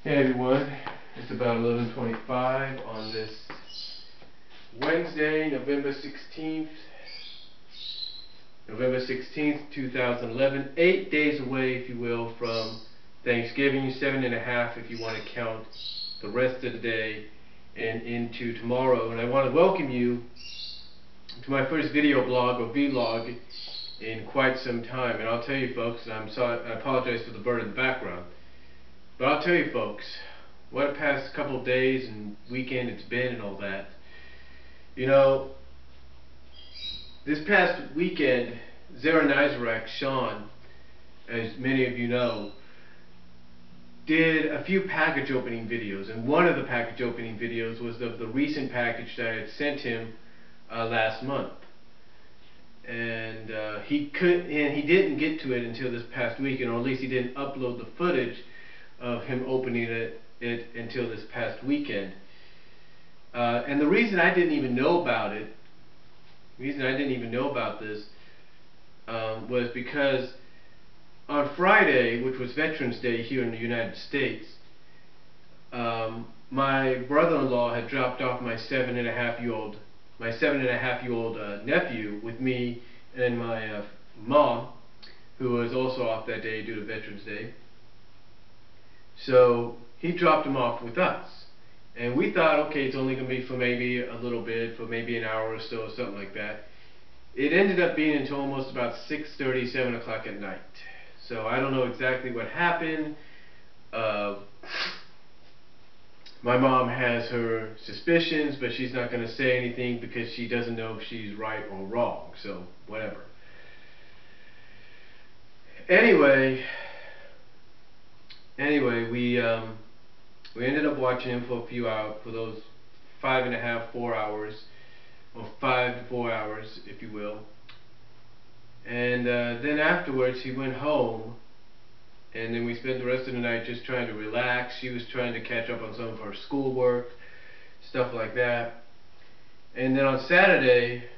Hey everyone, it's about 11:25 on this Wednesday, November 16th, 2011. 8 days away, if you will, from Thanksgiving. 7.5 if you want to count the rest of the day and into tomorrow. And I want to welcome you to my first video blog or vlog in quite some time. And I'll tell you folks, and I'm sorry, I apologize for the bird in the background. But I'll tell you folks, what a past couple of days and weekend it's been and all that. You know, this past weekend, Zara Nizarek, Sean, as many of you know, did a few package opening videos. And one of the package opening videos was of the recent package that I had sent him last month. And he didn't get to it until this past weekend, or at least he didn't upload the footage of him opening it until this past weekend. And the reason I didn't even know about it, this, was because on Friday, which was Veterans Day here in the United States, my brother-in-law had dropped off my 7.5-year-old nephew with me and my mom, who was also off that day due to Veterans Day. So he dropped him off with us, and we thought, okay, it's only going to be for maybe a little bit, for maybe an hour or so, or something like that. It ended up being until almost about 6:30, 7 o'clock at night. So I don't know exactly what happened. My mom has her suspicions, but she's not going to say anything because she doesn't know if she's right or wrong. So whatever. Anyway, we ended up watching him for a few hours, for those 5.5, 4 hours, or 5 to 4 hours, if you will. And then afterwards, he went home, and then we spent the rest of the night just trying to relax. She was trying to catch up on some of her schoolwork, stuff like that. And then on Saturday,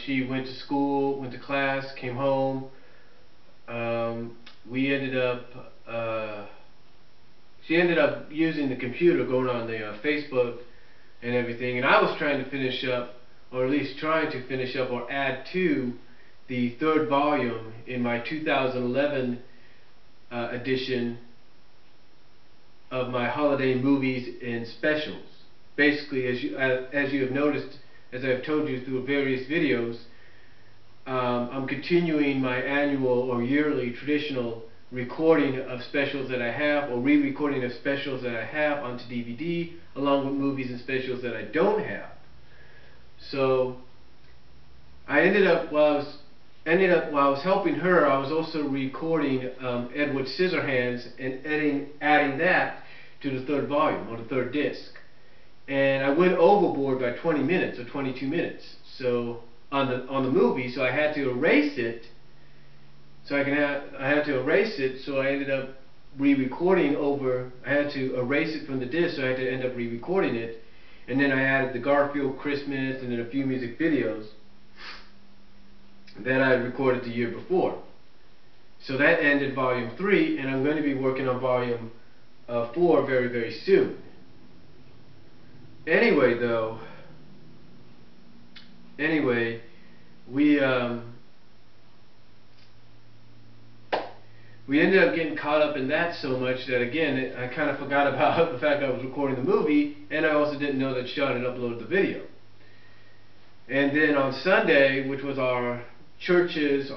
she went to school, went to class, came home. She ended up using the computer, going on the Facebook and everything, and I was trying to finish up, or at least trying to finish up or add to the third volume in my 2011 edition of my holiday movies and specials. Basically, as you have noticed, as I've told you through various videos, I'm continuing my annual or yearly traditional recording of specials that I have, or re-recording of specials that I have onto DVD, along with movies and specials that I don't have. So I ended up while I was helping her, I was also recording Edward Scissorhands and adding that to the third volume, or the third disc. And I went overboard by 20 minutes or 22 minutes. So on the movie, so I had to erase it. So I had to erase it. So I ended up re-recording over. I had to erase it from the disc. So I had to end up re-recording it. And then I added the Garfield Christmas and then a few music videos that I had recorded the year before. So that ended volume 3, and I'm going to be working on volume 4 very, very soon. Anyway, we ended up getting caught up in that so much that, again, I kind of forgot about the fact I was recording the movie, and I also didn't know that Sean had uploaded the video. And then on Sunday, which was our church's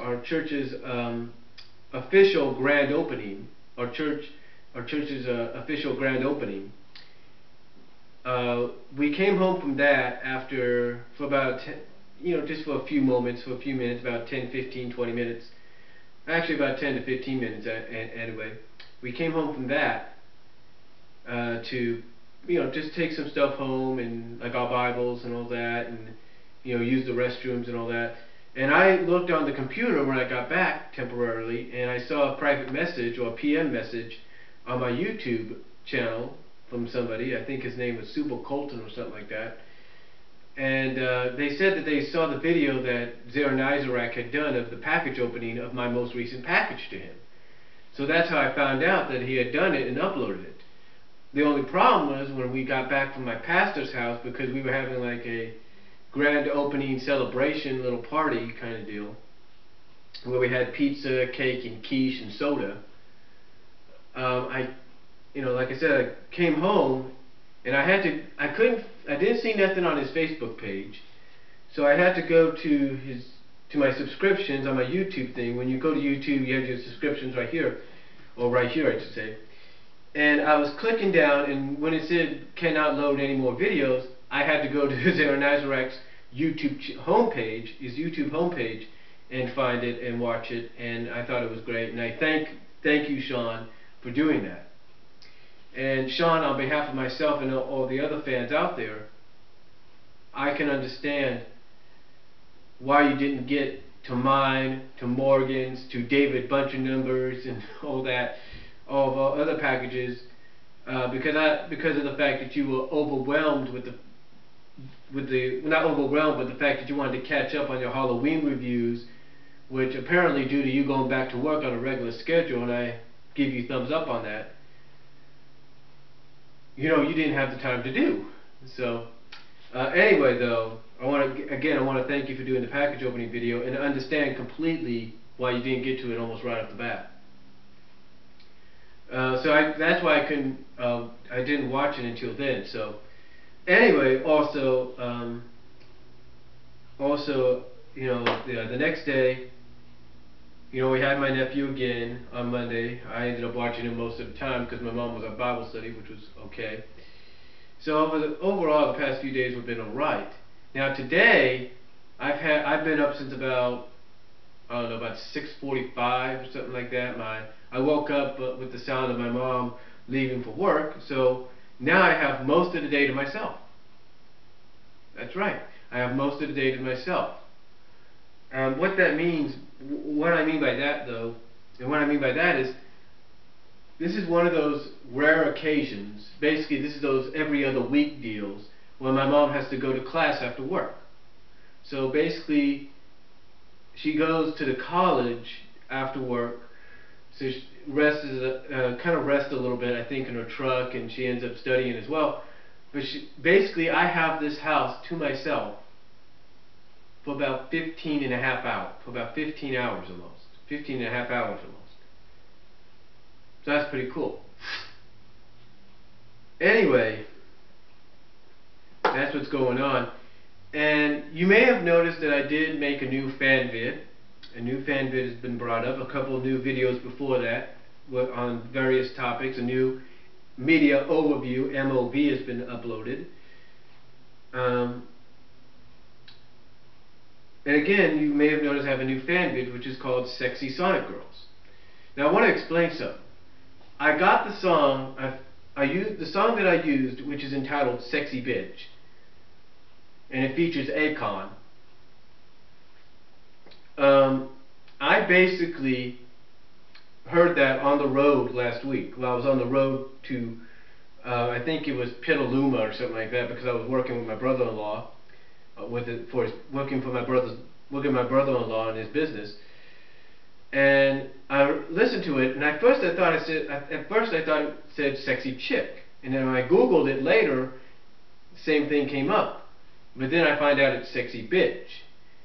official grand opening, our church's official grand opening, we came home from that for about 10, just for a few moments, about 10, 15, 20 minutes. Actually about 10 to 15 minutes anyway. We came home from that to, just take some stuff home, and like our Bibles and all that, and use the restrooms and all that. And I looked on the computer when I got back temporarily, and I saw a private message, or a PM message, on my YouTube channel from somebody. I think his name was Subal Colton or something like that. And they said that they saw the video that Zara Nizarek had done of the package opening of my most recent package to him. So that's how I found out that he had done it and uploaded it. The only problem was when we got back from my pastor's house, because we were having like a grand opening celebration little party kind of deal, where we had pizza, cake, and quiche and soda. Like I said, I came home and I didn't see nothing on his Facebook page, so I had to go to my subscriptions on my YouTube thing. When you go to YouTube, you have your subscriptions right here, or right here, I should say. And I was clicking down, and when it said cannot load any more videos, I had to go to Zara Nazarek's YouTube homepage, and find it and watch it. And I thought it was great, and I thank you, Sean, for doing that. And Sean, on behalf of myself and all the other fans out there, I can understand why you didn't get to mine, to Morgan's, to David Bunch of Numbers, and all that, all of our other packages, because of the fact that you were overwhelmed not overwhelmed, but the fact that you wanted to catch up on your Halloween reviews, which apparently, due to you going back to work on a regular schedule, and I give you thumbs up on that, you didn't have the time to do. So anyway, though, I want to thank you for doing the package opening video, and understand completely why you didn't get to it almost right off the bat. That's why I didn't watch it until then. So anyway, also the next day, we had my nephew again on Monday. I ended up watching him most of the time because my mom was at Bible study, which was okay. So overall, the past few days have been alright. Now today, I've been up since about 6:45 or something like that. I woke up with the sound of my mom leaving for work, so now I have most of the day to myself. That's right, I have most of the day to myself. What that means, what I mean by that though, and what I mean by that is, this is one of those rare occasions, basically this is those every other week deals, when my mom has to go to class after work. So basically, she goes to the college after work, so she kind of rests a little bit, I think, in her truck, and she ends up studying as well. But basically, I have this house to myself for about 15 hours almost. 15 and a half hours almost. So that's pretty cool. Anyway, that's what's going on. And you may have noticed that I did make a new fan vid. A new fan vid has been brought up. A couple of new videos before that on various topics. A new media overview, MOV, has been uploaded. And again, you may have noticed I have a new fan vid, which is called Sexy Sonic Girls. Now I want to explain something. I got the song, I used the song that I used, which is entitled Sexy Bitch, and it features Akon. I basically heard that on the road last week. Well, I was on the road to, I think it was Petaluma or something like that, because I was working with my brother-in-law, working with my brother-in-law in his business. And I listened to it, and at first I thought it said sexy chick, and then when I googled it later, the same thing came up. But then I find out it's sexy bitch.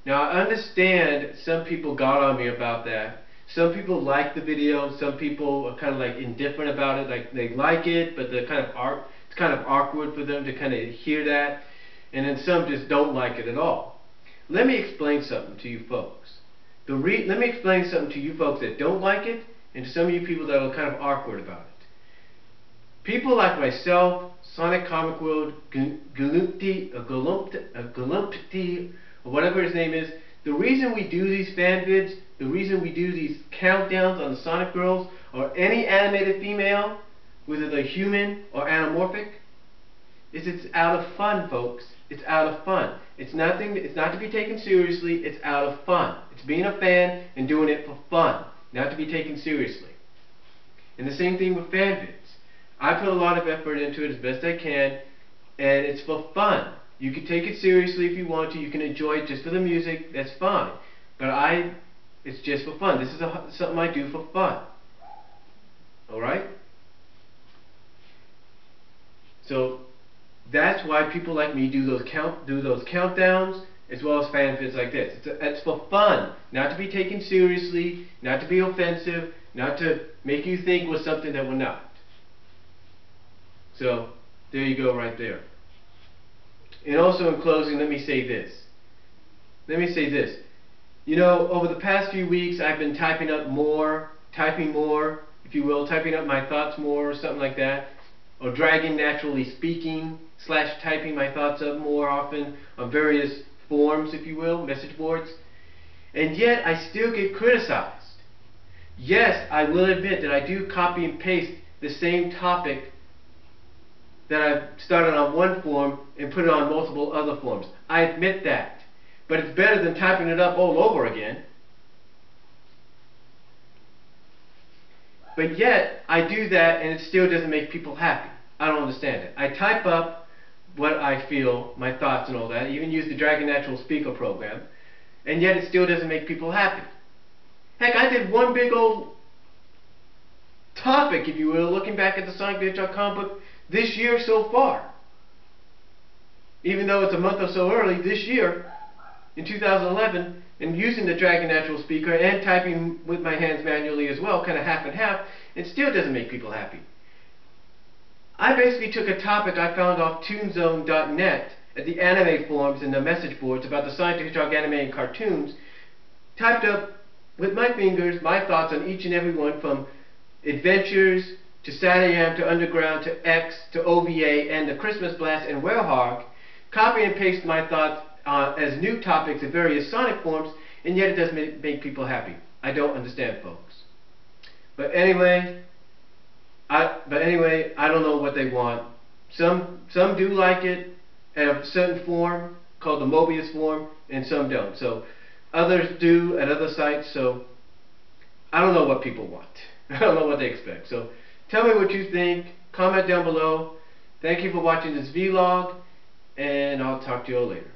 Now I understand some people got on me about that. Some people like the video, some people are kind of like indifferent about it, like they like it, but it's kind of awkward for them to kind of hear that, and then some just don't like it at all. Let me explain something to you folks. Let me explain something to you folks that don't like it, and to some of you people that are kind of awkward about it. People like myself, Sonic Comic World, Galumpty, or whatever his name is, the reason we do these fan vids, the reason we do these countdowns on the Sonic Girls, or any animated female, whether they're human or anamorphic, is it's out of fun, folks. It's out of fun. It's not to be taken seriously, it's out of fun. It's being a fan and doing it for fun, not to be taken seriously. And the same thing with fan vids. I put a lot of effort into it as best I can, and it's for fun. You can take it seriously if you want to, you can enjoy it just for the music, that's fine. But it's just for fun. This is something I do for fun. Alright? So that's why people like me do those countdowns, as well as fanfits like this. It's for fun, not to be taken seriously, not to be offensive, not to make you think we're something that we're not. So there you go right there. And also in closing, let me say this. You know, over the past few weeks I've been typing more, if you will, typing up my thoughts more or something like that, or dragging naturally speaking / typing my thoughts up more often on various forums, if you will, message boards. And yet I still get criticized. Yes, I will admit that I do copy and paste the same topic that I've started on one forum and put it on multiple other forums. I admit that. But it's better than typing it up all over again. But yet, I do that and it still doesn't make people happy. I don't understand it. I type up what I feel, my thoughts and all that, I even use the Dragon Natural Speaker program, and yet it still doesn't make people happy. Heck, I did one big old topic, if you will, looking back at the Sonic the Hedgehog comic book this year so far. Even though it's a month or so early, this year, in 2011, and using the Dragon Natural Speaker and typing with my hands manually as well, kind of half and half, it still doesn't make people happy. I basically took a topic I found off toonzone.net at the anime forums and the message boards about the Sonic the Hedgehog anime and cartoons, typed up with my fingers my thoughts on each and every one, from Adventures to SatAM to Underground to X to OVA and the Christmas Blast and Werehog, copy and paste my thoughts as new topics in various Sonic forms, and yet it doesn't make people happy. I don't understand, folks. But anyway, I don't know what they want. Some do like it at a certain form called the Mobius form, and some don't. So others do at other sites. So I don't know what people want. I don't know what they expect. So tell me what you think. Comment down below. Thank you for watching this vlog, and I'll talk to you all later.